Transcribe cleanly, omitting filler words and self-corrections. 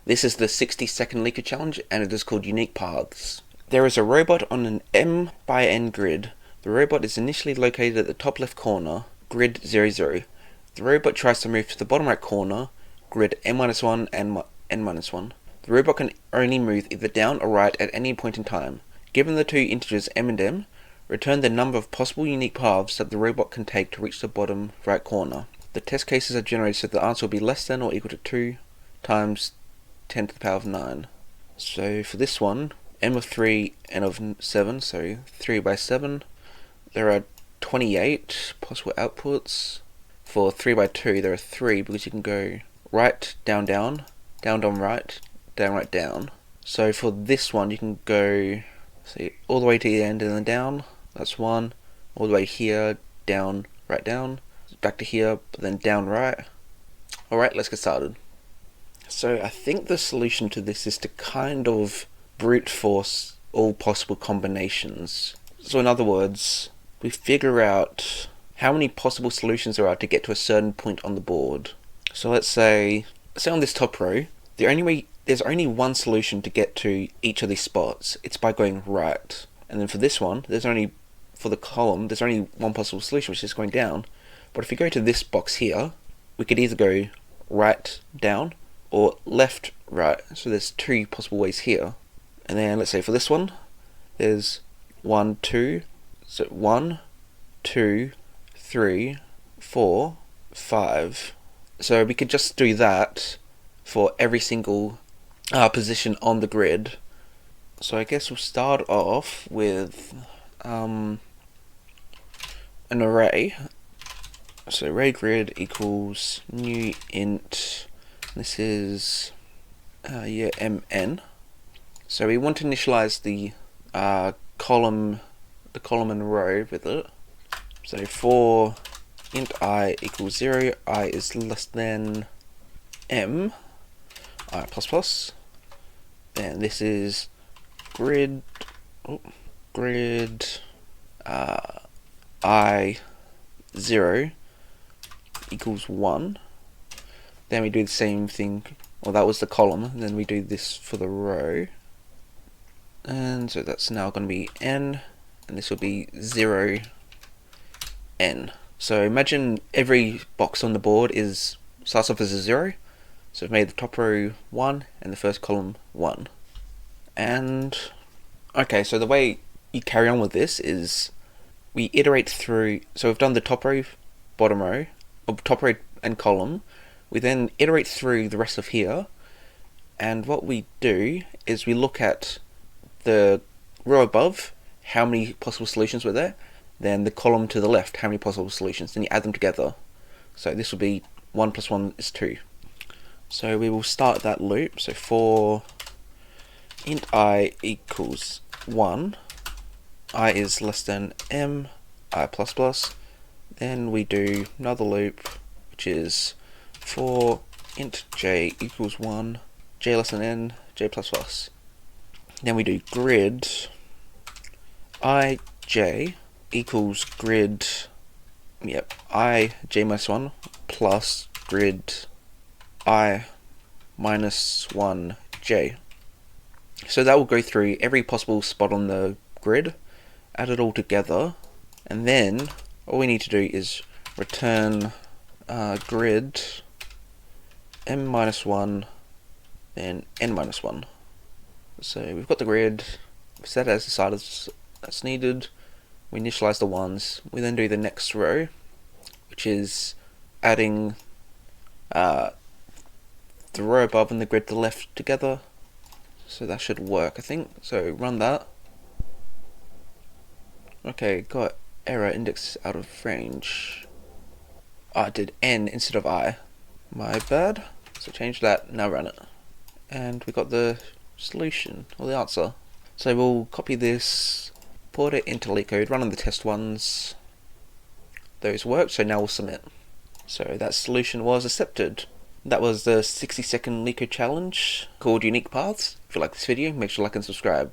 This is the 60-second LeetCode challenge, and it is called Unique Paths. There is a robot on an M by N grid. The robot is initially located at the top left corner, grid 00. The robot tries to move to the bottom right corner, grid n-1 and n-1. The robot can only move either down or right at any point in time. Given the two integers m and n, return the number of possible unique paths that the robot can take to reach the bottom right corner. The test cases are generated so the answer will be less than or equal to 2 times 10 to the power of 9. So for this one, m of 3, n of 7, so 3 by 7. There are 28 possible outputs. For 3 by 2, there are 3 because you can go right, down, down, down, down, right, down. So for this one, you can go all the way to the end and then down. That's 1. All the way here, down, right, down. Back to here, but then down, right. Alright, let's get started. So I think the solution to this is to kind of brute force all possible combinations. So in other words, we figure out how many possible solutions there are to get to a certain point on the board. So let's say on this top row, there's only one solution to get to each of these spots. It's by going right. And then for this one, for the column, there's only one possible solution, which is going down. But if we go to this box here, we could either go right, down, or left, right. So there's 2 possible ways here. And then let's say for this one, there's 1, 2. So 1, 2, 3, 4, 5. So we could just do that for every single position on the grid. So I guess we'll start off with an array. So array grid equals new int. This is mn. So we want to initialize the column and row with it. So for int I equals 0, I is less than m, I plus plus. Then this is grid I 0 equals 1. Then we do the same thing, well that was the column, and then we do this for the row. And so that's now going to be n, and this will be 0, n. So imagine every box on the board starts off as a 0. So we've made the top row 1 and the first column 1. And okay, so the way you carry on with this is we iterate through. So we've done the top row, bottom row, or top row and column. We then iterate through the rest of here, and what we do is we look at the row above, how many possible solutions were there, then the column to the left, how many possible solutions, then you add them together. So this will be 1 plus 1 is 2. So we will start that loop. So for int I equals 1, I is less than m, I plus plus. Then we do another loop, which is for int j equals 1, j less than n, j plus plus. Then we do grid ij equals grid I j minus 1 plus grid I minus 1 j. So that will go through every possible spot on the grid, add it all together, and then all we need to do is return grid m minus 1, then n minus 1. So we've got the grid, we set it as the size that's needed, we initialize the ones, we then do the next row, which is adding the row above and the grid to the left together. So that should work, I think. So run that. Okay, got error, index out of range. I did n instead of I. My bad. So change that, now run it. And we got the solution, or the answer. So we'll copy this, put it into LeetCode, run on the test ones. Those worked, so now we'll submit. So that solution was accepted. That was the 60-second LeetCode challenge called Unique Paths. If you like this video, make sure to like and subscribe.